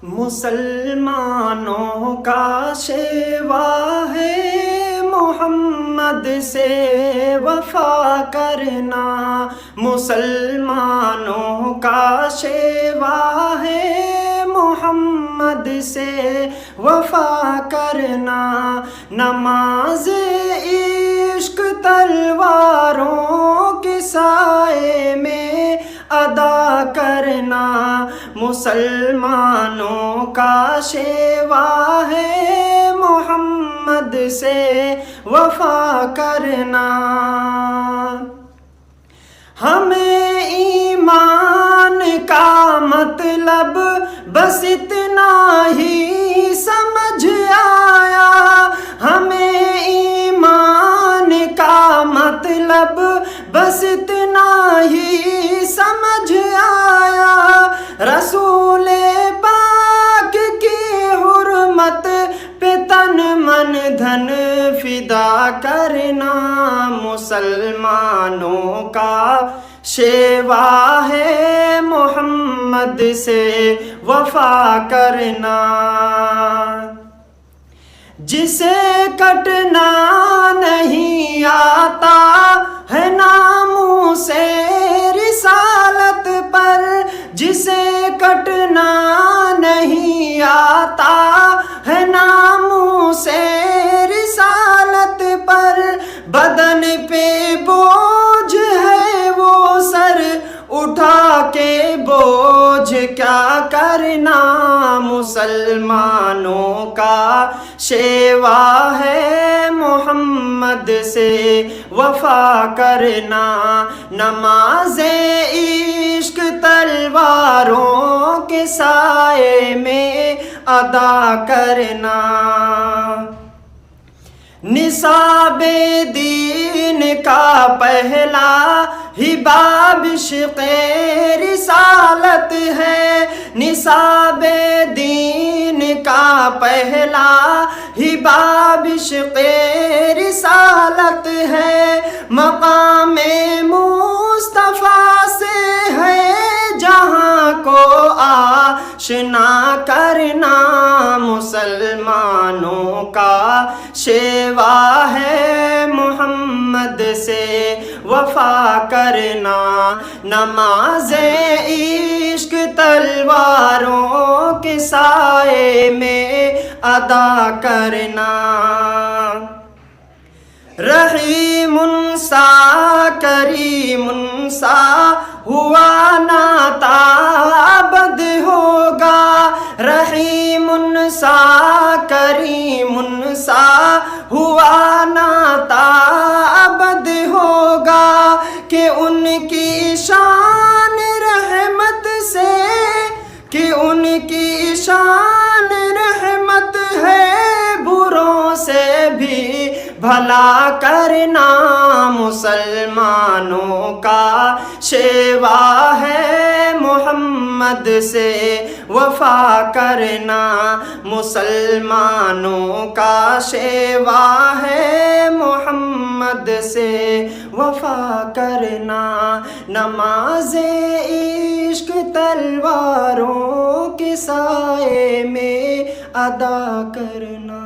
مسلمانوں کا شیوا ہے محمد سے وفا کرنا، مسلمانوں کا شیوا ہے محمد سے وفا کرنا، نماز عشق تلواروں کے سائے میں ادا کرنا، مسلمانوں کا شیوا ہے محمد سے وفا کرنا۔ ہمیں ایمان کا مطلب بس اتنا ہی سمجھ آیا، ہمیں ایمان کا مطلب بس اتنا ہی سمجھ آیا، رسول پاک کی حرمت پہ تن من دھن فدا کرنا، مسلمانوں کا شیوا ہے محمد سے وفا کرنا، جسے کٹنا نہیں آتا ہے ناموں سے رسالت پر، جسے کٹنا نہیں آتا ہے ناموں سے رسالت پر، بدن پہ بوجھ ہے وہ سر اٹھا کے بوجھ کیا کرنا، مسلمانوں کا شیوا ہے محمد سے وفا کرنا، نماز عشق تلواروں کے سائے میں ادا کرنا، نصاب دین کا پہلا ہی باب عشق رسالت ہے، نصاب دین کا پہلا ہی باب عشق رسالت ہے، مقام مصطفیٰ سے ہے جہاں کو آشنا کرنا، مسلمانوں کا شیوا ہے محمد سے وفا کرنا، نماز عشق تلواروں کے سائے میں ادا کرنا، رحیم سا کریم سا ہوا ناتا ابد ہوگا، رحیم سا کریم سا ہوا ناتا ابد ہوگا، کہ ان کی شان رحمت سے، کہ ان کی شان رحمت ہے بروں سے بھی بھلا کرنا، مسلمانوں کا شیوا ہے محمد سے وفا کرنا، مسلمانوں کا شیوا ہے محمد سے وفا کرنا، نماز عشق تلواروں کے سائے میں ادا کرنا۔